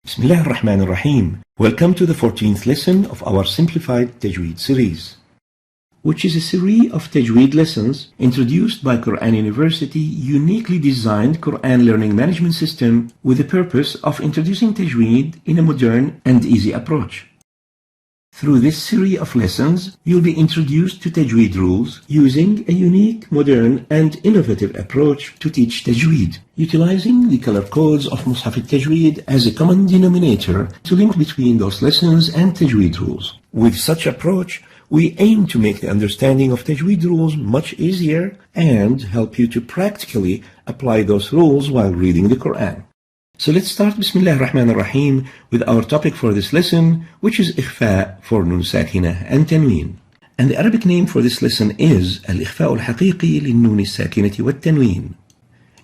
Bismillah ar-Rahman ar-Rahim. Welcome to the 14th lesson of our simplified Tajweed series, which is a series of Tajweed lessons introduced by Quran University uniquely designed Quran learning management system with the purpose of introducing Tajweed in a modern and easy approach. Through this series of lessons, you'll be introduced to Tajweed rules using a unique, modern, and innovative approach to teach Tajweed, utilizing the color codes of Mus'haf al-Tajweed as a common denominator to link between those lessons and Tajweed rules. With such approach, we aim to make the understanding of Tajweed rules much easier and help you to practically apply those rules while reading the Quran. So let's start Bismillah ar-Rahman ar-Rahim with our topic for this lesson, which is Ikhfaa for Nun Sakinah and Tanween. And the Arabic name for this lesson is Al-Ikhfaa al-Haqiqi lin-Nun al-Sakinati wat-Tanween.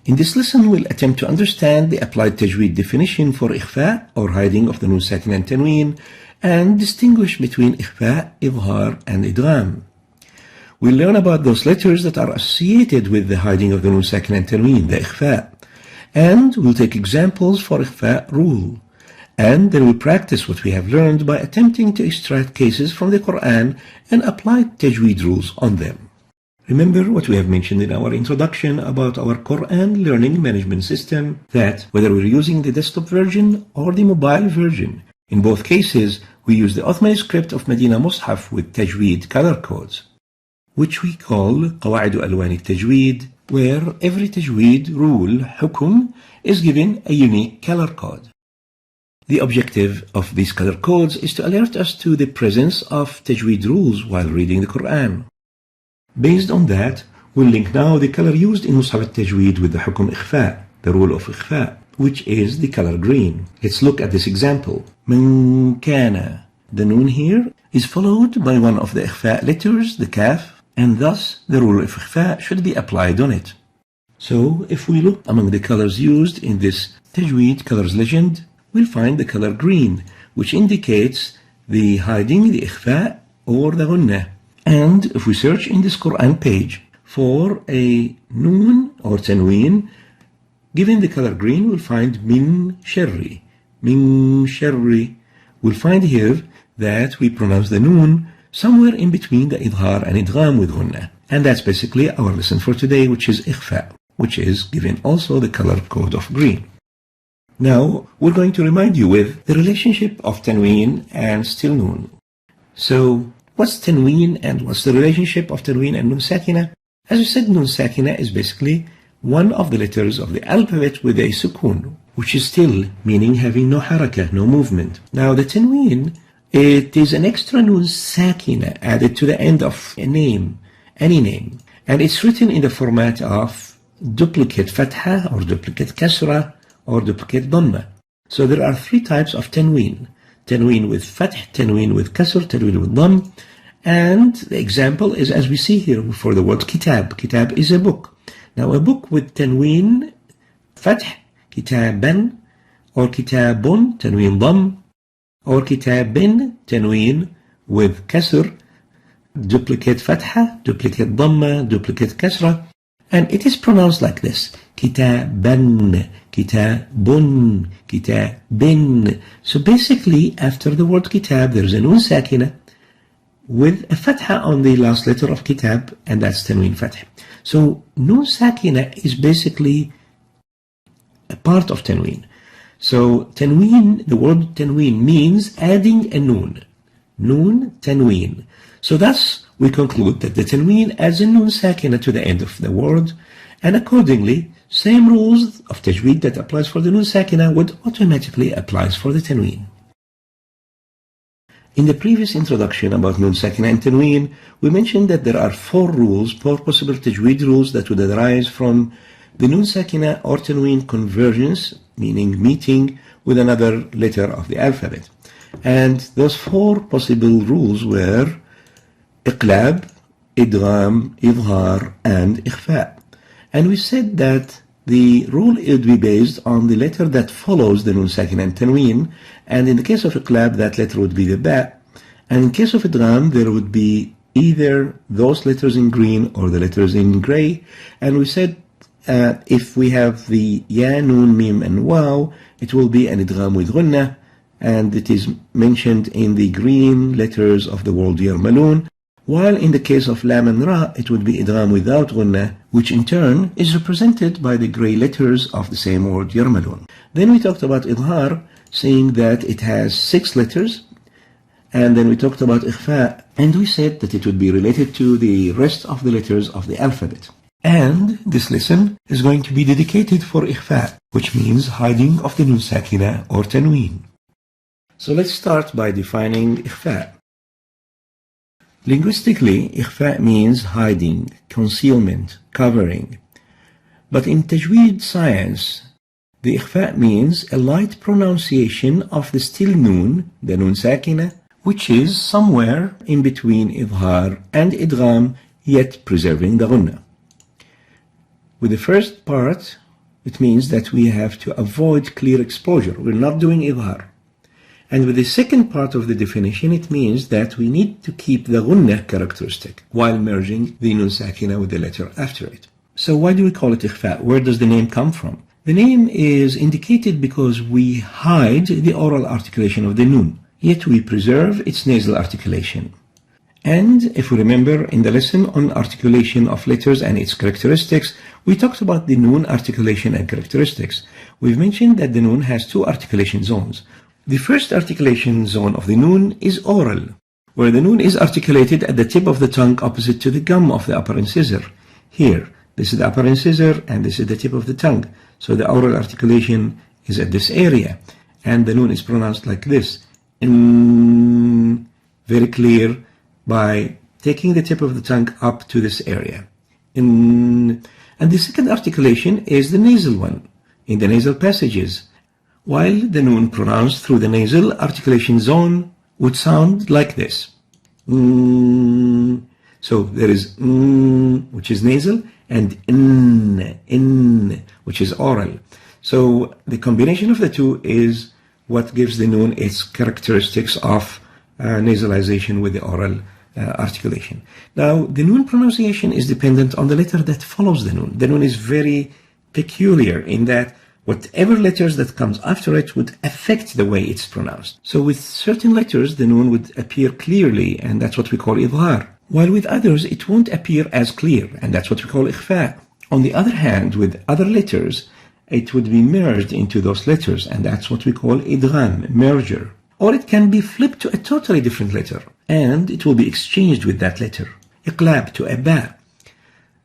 In this lesson, we'll attempt to understand the applied Tajweed definition for Ikhfaa, or hiding of the Nun Sakinah and Tanween, and distinguish between Ikhfaa, Idhar, and Idgham. We'll learn about those letters that are associated with the hiding of the Nun Sakinah and Tanween, the Ikhfaa. And we'll take examples for Ikhfaa rule. And then we'll practice what we have learned by attempting to extract cases from the Quran and apply Tajweed rules on them. Remember what we have mentioned in our introduction about our Quran learning management system, that whether we're using the desktop version or the mobile version, in both cases we use the Ottoman script of Medina Mus'haf with Tajweed color codes, which we call Qawaid Alwan al-Tajweed, where every Tajweed rule, hukum, is given a unique color code. The objective of these color codes is to alert us to the presence of Tajweed rules while reading the Quran. Based on that, we'll link now the color used in Mus'haf al-Tajweed with the hukum Ikhfaa, the rule of Ikhfaa, which is the color green. Let's look at this example. Man kana. The noon here is followed by one of the Ikhfaa letters, the kaf, and thus the rule of Ikhfaa should be applied on it. So if we look among the colors used in this Tajweed colors legend, we'll find the color green, which indicates the hiding, the Ikhfaa, or the Ghunnah. And if we search in this Quran page for a Noon or Tanween, given the color green, we'll find Min Sharri. Min Sharri. We'll find here that we pronounce the Noon somewhere in between the Idhar and Idgham with Ghunnah. And that's basically our lesson for today, which is Ikhfaa, which is given also the color code of green. Now, we're going to remind you with the relationship of Tanween and still Noon. So, what's Tanween and what's the relationship of Tanween and Nun Sakinah? As we said, Nun Sakinah is basically one of the letters of the alphabet with a sukun, which is still, meaning having no harakah, no movement. Now, the Tanween, it is an extra Nun Sakinah added to the end of a name, any name. And it's written in the format of duplicate Fatha or duplicate Kasra or duplicate Dhamma. So there are three types of Tanween. Tanween with Fath, Tanween with Kasr, Tanween with Dhamm. And the example is as we see here for the word Kitab. Kitab is a book. Now a book with Tanween, Fath, Kitaban, or Kitabun, Tanween Dhamm, or Kitabin, Tanween with Kasr, duplicate Fatha, duplicate Dhamma, duplicate Kasra, and it is pronounced like this: Kitaban, Kitabun, Kitabin. So basically, after the word Kitab, there is a Nun Sakinah with a Fatha on the last letter of Kitab, and that's Tanween Fatha. So Nun Sakinah is basically a part of Tanween. So Tanween, the word Tanween means adding a Noon. Noon, Tanween. So thus we conclude that the Tanween adds a Nun Sakinah to the end of the word, and accordingly, same rules of Tajweed that applies for the Nun Sakinah would automatically applies for the Tanween. In the previous introduction about Nun Sakinah and Tanween, we mentioned that there are four possible Tajweed rules that would arise from the Nun Sakinah or Tanween convergence, meaning meeting with another letter of the alphabet. And those four possible rules were Iqlab, Idgham, Idhar, and Ikhfaa. And we said that the rule would be based on the letter that follows the Nun Sakinah and Tanween, and in the case of Iqlab, that letter would be the Ba, and in case of Idgham, there would be either those letters in green or the letters in gray, and we said if we have the ya, nun, mim, and waw, it will be an idgham with ghunnah, and it is mentioned in the green letters of the word yarmalun, while in the case of lam and ra, it would be idgham without ghunnah, which in turn is represented by the gray letters of the same word yarmalun. Then we talked about idhar, saying that it has 6 letters, and then we talked about ikhfaa, and we said that it would be related to the rest of the letters of the alphabet. And this lesson is going to be dedicated for ikhfaa, which means hiding of the nun sakinah or tanween. So let's start by defining ikhfaa. Linguistically, ikhfaa means hiding, concealment, covering. But in Tajweed science, the ikhfaa means a light pronunciation of the still nun, the nun sakinah, which is somewhere in between idhar and idgham, yet preserving the ghunnah. With the first part, it means that we have to avoid clear exposure. We're not doing idhar. And with the second part of the definition, it means that we need to keep the ghunnah characteristic while merging the nun sakinah with the letter after it. So why do we call it ikhfaa? Where does the name come from? The name is indicated because we hide the oral articulation of the nun, yet we preserve its nasal articulation. And if we remember in the lesson on articulation of letters and its characteristics, we talked about the nun articulation and characteristics. We've mentioned that the nun has 2 articulation zones. The first articulation zone of the nun is oral, where the nun is articulated at the tip of the tongue opposite to the gum of the upper incisor. Here, this is the upper incisor and this is the tip of the tongue. So the oral articulation is at this area, and the nun is pronounced like this. Very clear by taking the tip of the tongue up to this area. And the second articulation is the nasal one, in the nasal passages, while the nun pronounced through the nasal articulation zone would sound like this. So there is which is nasal, and in, which is oral. So the combination of the two is what gives the nun its characteristics of nasalization with the oral articulation. Now, the nun pronunciation is dependent on the letter that follows the nun. The nun is very peculiar in that whatever letters that comes after it would affect the way it's pronounced. So with certain letters, the nun would appear clearly, and that's what we call idhar. While with others, it won't appear as clear, and that's what we call ikhfaa. On the other hand, with other letters, it would be merged into those letters, and that's what we call idgham, merger. Or it can be flipped to a totally different letter, and it will be exchanged with that letter. Iqlab to a ba.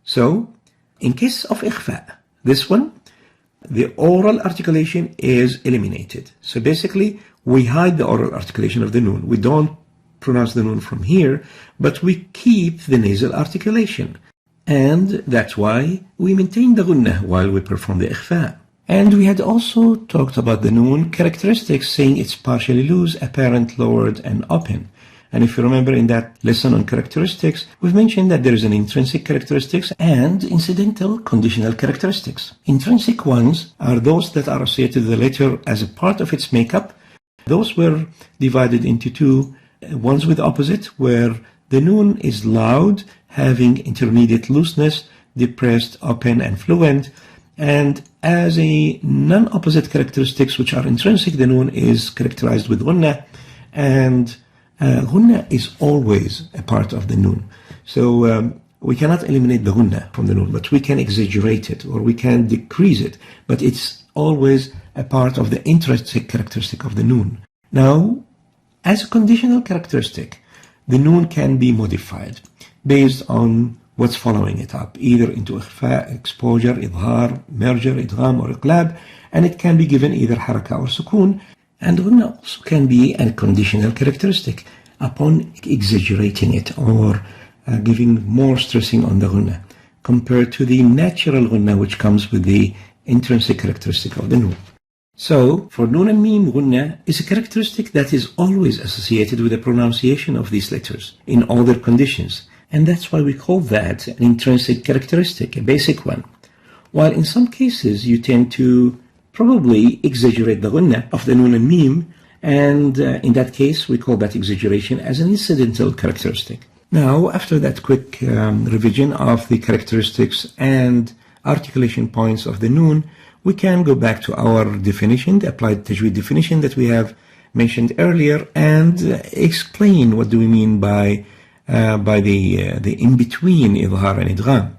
So, in case of ikhfaa, this one, the oral articulation is eliminated. So basically, we hide the oral articulation of the nun. We don't pronounce the nun from here, but we keep the nasal articulation. And that's why we maintain the ghunnah while we perform the ikhfaa. And we had also talked about the nun characteristics, saying it's partially loose, apparent, lowered, and open. And if you remember in that lesson on characteristics, we've mentioned that there is an intrinsic characteristics and incidental conditional characteristics. Intrinsic ones are those that are associated with the letter as a part of its makeup. Those were divided into 2, ones with opposite, where the nun is loud, having intermediate looseness, depressed, open, and fluent. And as a non-opposite characteristics, which are intrinsic, the nun is characterized with ghunnah, and ghunnah is always a part of the nun. So we cannot eliminate the ghunnah from the nun, but we can exaggerate it, or we can decrease it, but it's always a part of the intrinsic characteristic of the nun. Now, as a conditional characteristic, the nun can be modified based on what's following it up, either into ikhfaa, exposure, idhar, merger, idgham, or iqlab, and it can be given either haraka or sukoon. And ghunnah also can be a conditional characteristic upon exaggerating it or giving more stressing on the ghunnah compared to the natural ghunnah which comes with the intrinsic characteristic of the nun. So, for nun and mim, ghunnah is a characteristic that is always associated with the pronunciation of these letters in all their conditions. And that's why we call that an intrinsic characteristic, a basic one. While in some cases you tend to probably exaggerate the ghunnah of the nun and mim, and in that case we call that exaggeration as an incidental characteristic. Now, after that quick revision of the characteristics and articulation points of the noon, we can go back to our definition, the applied tajweed definition that we have mentioned earlier, and explain what do we mean by the in-between idhar and idgham.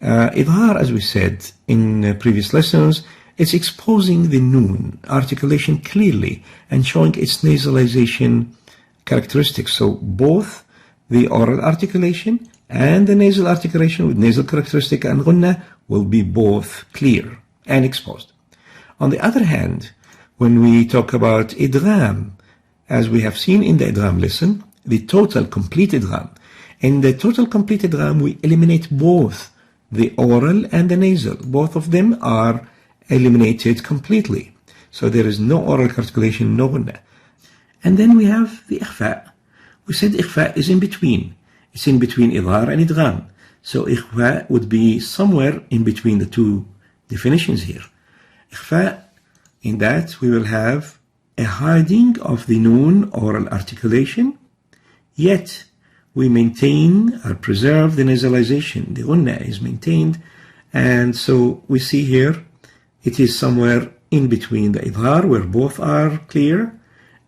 Idhar, as we said in previous lessons, it's exposing the noon articulation clearly and showing its nasalization characteristics. So both the oral articulation and the nasal articulation with nasal characteristic and ghunnah will be both clear and exposed. On the other hand, when we talk about idgham, as we have seen in the idgham lesson, the total complete idgham. In the total complete idgham, we eliminate both the oral and the nasal. Both of them are eliminated completely. So there is no oral articulation, no ghunnah. And then we have the ikhfaa. We said ikhfaa is in between. It's in between idhar and idgham. So ikhfaa would be somewhere in between the two definitions here. Ikhfaa, in that we will have a hiding of the noon oral articulation, yet we maintain or preserve the nasalization. The ghunnah is maintained, and so we see here it is somewhere in between the idhar, where both are clear,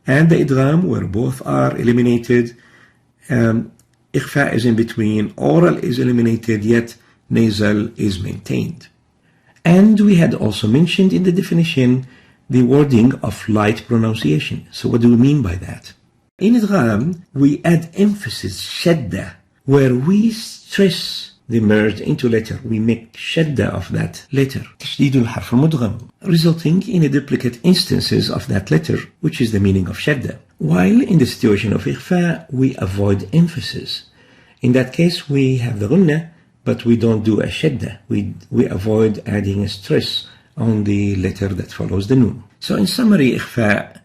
and the idgham, where both are eliminated. Ikhfaa is in between, oral is eliminated, yet nasal is maintained. And we had also mentioned in the definition the wording of light pronunciation. So what do we mean by that? In idgham, we add emphasis, shadda, where we stress the merged into letter. We make shadda of that letter, تشديد الحرف المدغم, resulting in a duplicate instances of that letter, which is the meaning of shadda. While in the situation of ikhfa, we avoid emphasis. In that case, we have the ghunnah, but we don't do a shadda. We avoid adding a stress on the letter that follows the noon. So in summary, ikhfa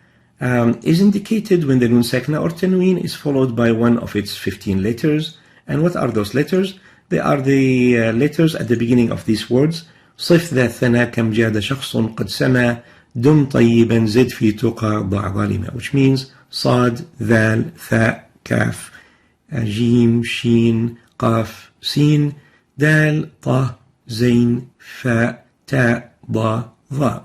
is indicated when the noon sakinah or tanween is followed by one of its 15 letters. And what are those letters? They are the letters at the beginning of these words. صف ذا ثنا كم جاد شخص قد سما دم طيبا زد في تقى ضع ظالما, which means صاد ذال ثاء كاف جيم شين قاف سين دال طه زين فاء تاء ضا ظا.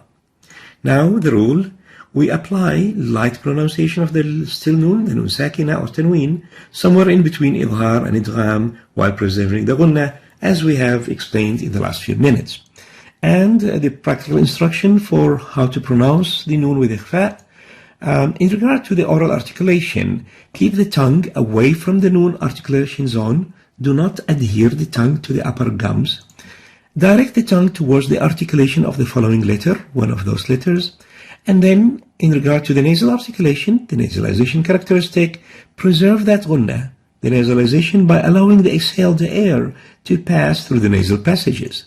Now the rule, we apply light pronunciation of the still noon, the noon sakinah or tanween, somewhere in between idhar and idgham, while preserving the ghunnah, as we have explained in the last few minutes. And the practical instruction for how to pronounce the noon with ikhfa. In regard to the oral articulation, keep the tongue away from the noon articulation zone. Do not adhere the tongue to the upper gums. Direct the tongue towards the articulation of the following letter, one of those letters. And then, in regard to the nasal articulation, the nasalization characteristic, preserve that ghunnah, the nasalization, by allowing the exhaled air to pass through the nasal passages.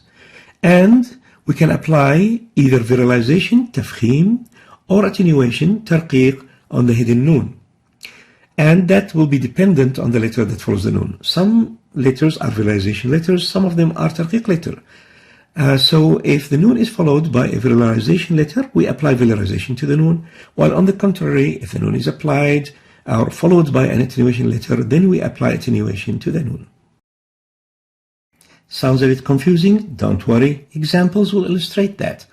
And we can apply either viralization, tafkhim, or attenuation, tarqiq, on the hidden noon. And that will be dependent on the letter that follows the noon. Some letters are viralization letters, some of them are tarqiq letter. So if the noon is followed by a viralization letter, we apply viralization to the noon, while on the contrary, if the noon is applied or followed by an attenuation letter, then we apply attenuation to the noon. Sounds a bit confusing? Don't worry, examples will illustrate that.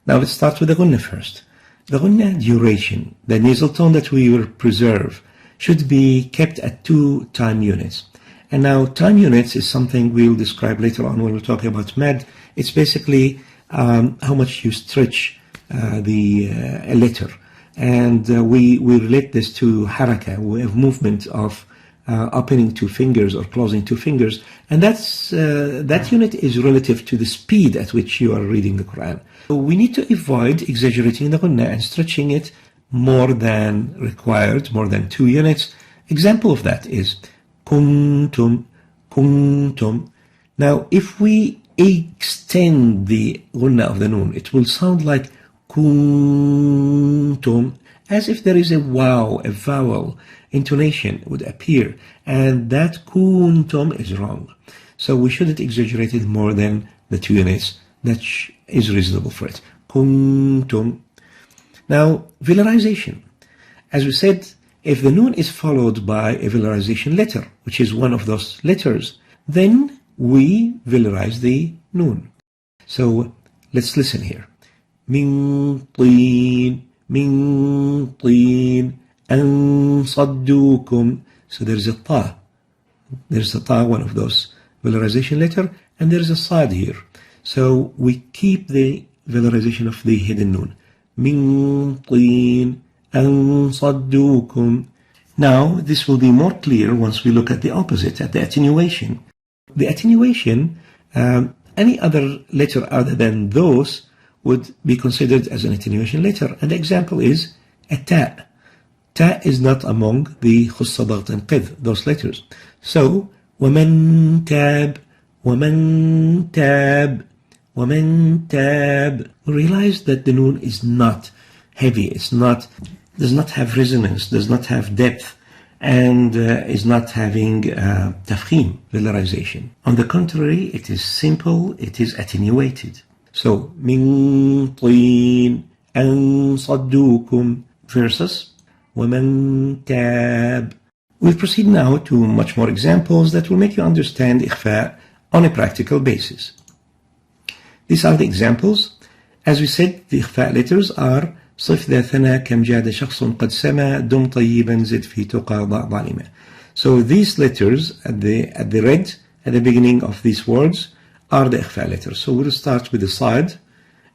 Now let's start with the ghunnah first. The ghunnah duration, the nasal tone that we will preserve, should be kept at 2 time units. And now time units is something we'll describe later on when we're talking about med. It's basically how much you stretch a letter. And we relate this to haraka. We have movement of opening 2 fingers or closing 2 fingers. And that unit is relative to the speed at which you are reading the Quran. So we need to avoid exaggerating the ghunnah and stretching it more than required, more than 2 units. Example of that is kuntum, kuntum. Now, if we extend the ghunnah of the noon, it will sound like kuntum, as if there is a wow, a vowel intonation would appear, and that kuntum is wrong. So we shouldn't exaggerate it more than the 2 units. That is reasonable for it. Kuntum. Now, velarization. As we said, if the noon is followed by a velarization letter, which is one of those letters, then we velarize the noon. So let's listen here. من طين من طين أن صدوكم. So there's a ta. There's a ta, one of those velarization letter, and there's a sad here. So we keep the velarization of the hidden nun. من طين أن صدوكم. Now this will be more clear once we look at the opposite, at the attenuation. The attenuation, any other letter other than those would be considered as an attenuation letter. And the example is a ta. Ta is not among the khuss, ضغط, and qidh, those letters. So, وَمَن تَاب, وَمَن تَاب, وَمَن تَاب. We realize that the noon is not heavy, does not have resonance, does not have depth, and is not having tafkhim, velarization. On the contrary, it is simple, it is attenuated. So, من طين أن صدوكم versus ومن تاب. We'll proceed now to much more examples that will make you understand Ikhfaa on a practical basis. These are the examples. As we said, the Ikhfaa letters are صف ذا ثنا كم جاد شخص قد سما دم طيبا زد في تقى ضع ظالما. So these letters at the red at the beginning of these words are the Ikhfaa letters. So we'll start with the side,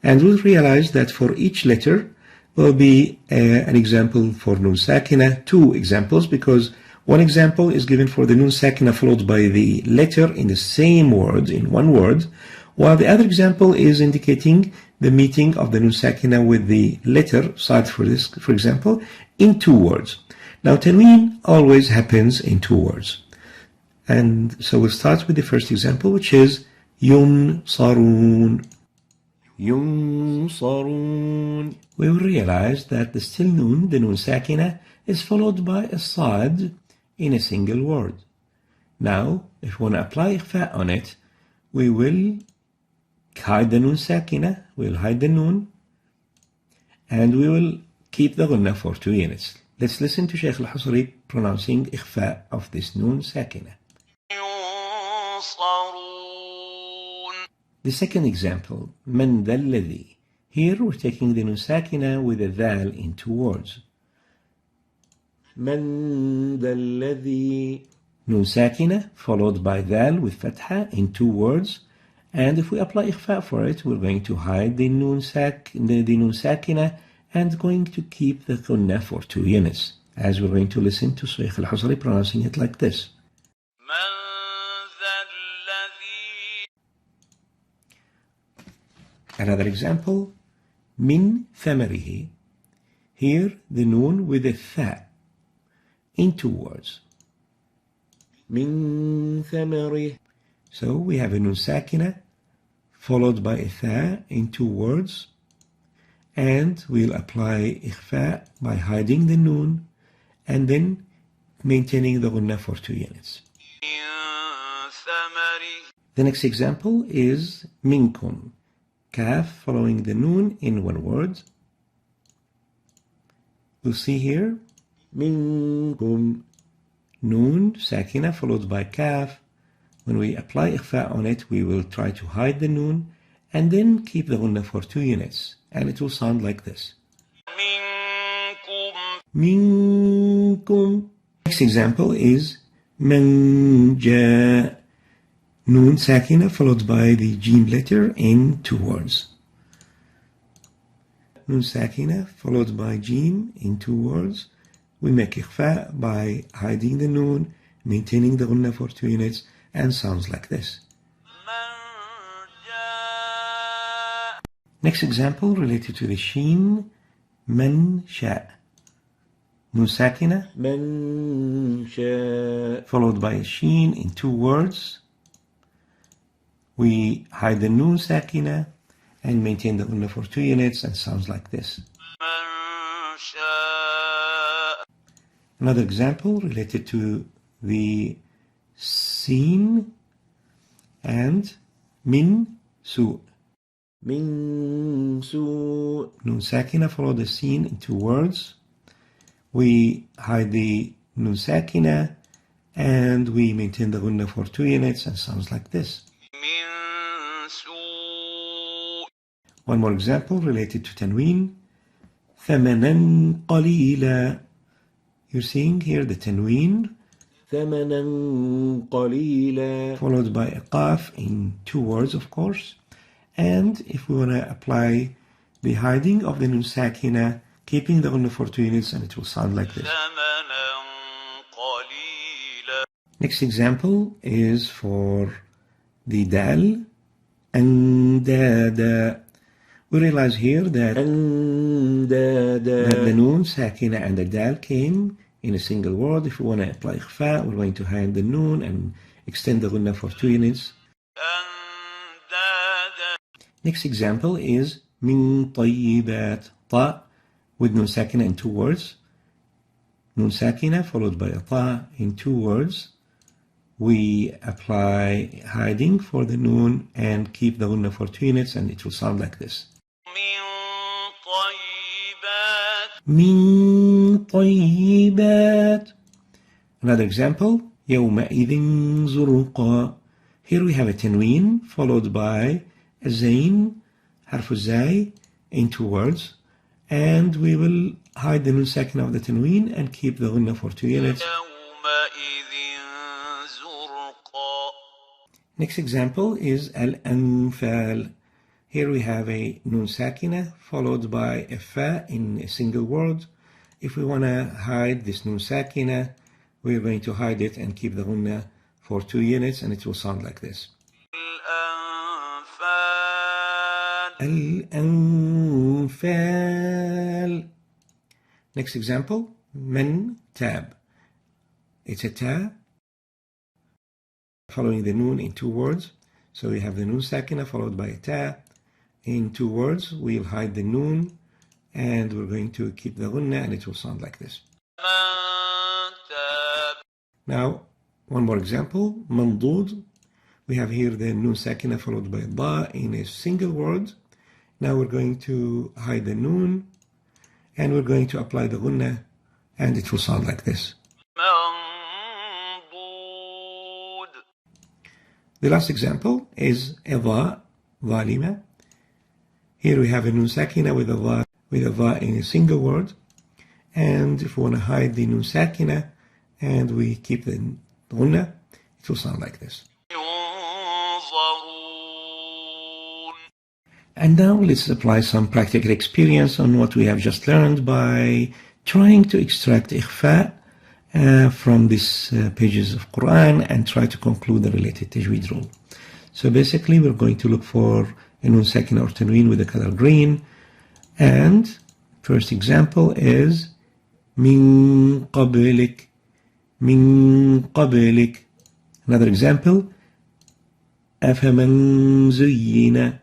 and we'll realize that for each letter will be an example for Nun Sakinah, two examples, because one example is given for the Nun Sakinah followed by the letter in the same word, in one word, while the other example is indicating the meeting of the Nun Sakinah with the letter, side for this, for example, in two words. Now Tanween always happens in two words. And so we'll start with the first example, which is ينصرون. ينصرون. We will realize that the still noon, the Nun Sakinah, is followed by a sad in a single word. Now, if we want to apply Ikhfaa on it, we will hide the Nun Sakinah, we'll hide the Nun, and we will keep the Ghunna for 2 units. Let's listen to Shaykh al-Husri pronouncing Ikhfaa of this Nun Sakinah. The second example, من ذا الذي. Here we're taking the Nun Sakinah with a Dhal in two words. من ذا الذي. Nun Sakinah followed by Dhal with Fatha in two words. And if we apply Ikhfaa for it, we're going to hide the Nun Sakinah and going to keep the Ghunna for 2 units. As we're going to listen to Shaykh al-Husri pronouncing it like this. Another example, min thamarihi. Here the noon with a tha in 2 words. Min thamarihi. So we have a nun sakina followed by a tha in 2 words, and we'll apply ikhfa by hiding the noon and then maintaining the ghunna for 2 units. The next example is minkum. Kaf following the noon in 1 word. We'll see here minkum, noon sakina followed by kaf. When we apply ikhfa on it, we will try to hide the noon and then keep the ghunna for 2 units, and it will sound like this. Minkum. Next example is man ja. Noon sakina followed by the jim letter in 2 words. Noon sakina followed by jim in 2 words. We make ikhfa by hiding the noon, maintaining the ghunna for 2 units, and sounds like this. Next example related to the sheen, man sha. Noon sakina, man sha, followed by a sheen in 2 words. We hide the noon sakina and maintain the ghunna for 2 units, and sounds like this. Another example related to the seen and min su. Min su. Noon sakina follow the seen in 2 words. We hide the noon sakina and we maintain the ghunna for 2 units, and sounds like this. One more example related to Tanween. ثَمَنًا قَلِيلًا. You're seeing here the Tanween. ثَمَنًا قَلِيلًا. Followed by a qaf in 2 words, of course. And if we want to apply the hiding of the nun sakinah, keeping the ghunna for 2 units, and it will sound like this. Next example is for the dal, andada. We realize here that the nun sakinah and the dal came in a single word. If we want to apply ikhfa, we're going to hide the nun and extend the ghunna for 2 units. Next example is min tayyibat, ta with nun sakinah in 2 words. Nun sakinah followed by a ta in 2 words. We apply hiding for the nun and keep the ghunna for 2 units, and it will sound like this. Min tayyibat. Another example, يومئذ زرقا. Here we have a tanween followed by a zain, harf zay, in 2 words, and we will hide the nun sakinah of the tanween and keep the ghunna for 2 units. Next example is al-anfal. Here we have a nun sakinah followed by a fa in a single word. If we want to hide this nun sakinah, we're going to hide it and keep the ghunna for 2 units, and it will sound like this. Al-anfal. Next example, man tab. It's a ta following the nun in 2 words. So we have the nun sakinah followed by a ta. In 2 words, we'll hide the nun and we're going to keep the ghunna, and it will sound like this. Now, one more example, mandud. We have here the nun sakinah followed by da in a single word. Now we're going to hide the nun and we're going to apply the ghunna, and it will sound like this. The last example is a dha, dhalima. Here we have a nun sakinah with a dha in a single word. And if we want to hide the nun sakinah and we keep the ghunna, it will sound like this. And now let's apply some practical experience on what we have just learned by trying to extract ikhfa from these pages of Quran and try to conclude the related tajweed rule. So basically we're going to look for a nun sakinah or tanween with the color green. And first example is min qablik, min qablik. Another example, afaman zuyyina.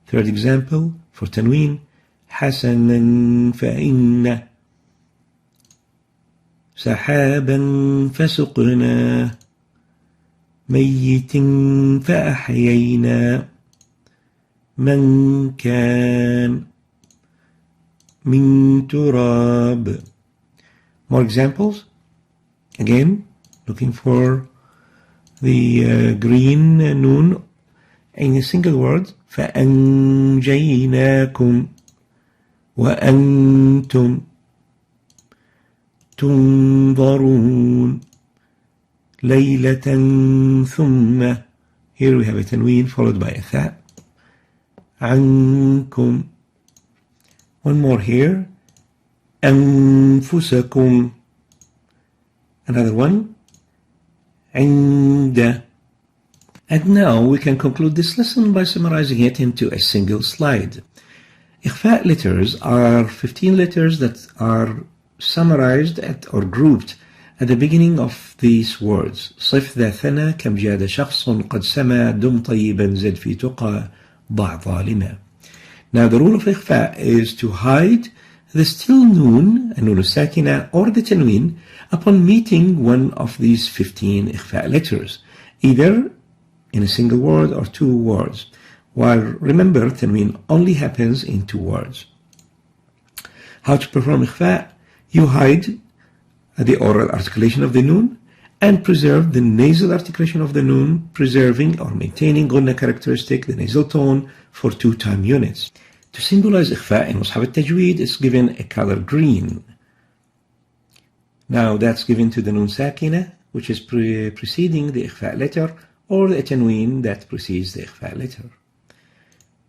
Third example for tanween, hasanan fa'inna, sahaban fasuqna, mayyitin fa'ahyayna, man kan, min turab. More examples. Again, looking for the green nun in a single word. فأنجيناكم وأنتم تنظرون ليلة ثم. Here we have a tanween followed by a tha. عنكم. One more here. أنفسكم. Another one. عند. And now we can conclude this lesson by summarizing it into a single slide. Ikhfa letters are 15 letters that are summarized or grouped at the beginning of these words. صف ذا ثنى كم جاد شخص قد سما دم طيبا زد في تقى ضع ظالما. Now the rule of ikhfa is to hide the still nun, nun sakina, or the tanween upon meeting one of these 15 ikhfa letters, either in a single word or 2 words. While remember, tanween only happens in 2 words. How to perform ikhfa? You hide the oral articulation of the nun and preserve the nasal articulation of the nun, preserving or maintaining ghunna characteristic, the nasal tone, for 2 time units. To symbolize Ikhfaa in Mus'haf al-Tajweed is given a color green. Now that's given to the Nun Sakinah, which is preceding the Ikhfaa letter, or the Tanween that precedes the Ikhfaa letter.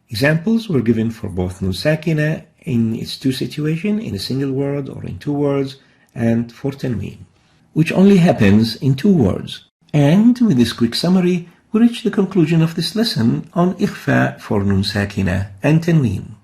Examples were given for both Nun Sakinah in its two situations, in a single word or in two words, and for Tanween, which only happens in two words. And with this quick summary, we reach the conclusion of this lesson on Ikhfaa for Nun Sakinah and Tanween.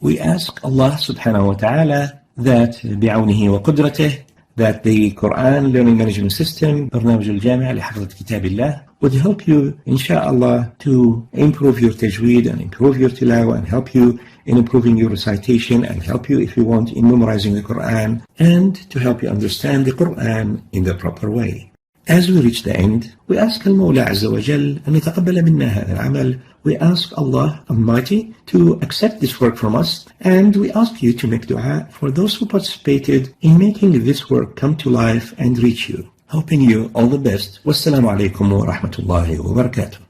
We ask Allah subhanahu wa ta'ala that بعونه وقدرته that the Quran Learning Management System برنامج الجامع لحفظة كتاب الله would help you, inshallah, to improve your tajweed and improve your tilawah and help you in improving your recitation and help you, if you want, in memorizing the Quran and to help you understand the Quran in the proper way. As we reach the end, we ask Al-Mawla Azza wa Jal أن يتقبل منا هذا العمل. We ask Allah Almighty to accept this work from us, and we ask you to make dua for those who participated in making this work come to life and reach you. Hoping you all the best. Wassalamu alaikum wa rahmatullahi wa barakatuh.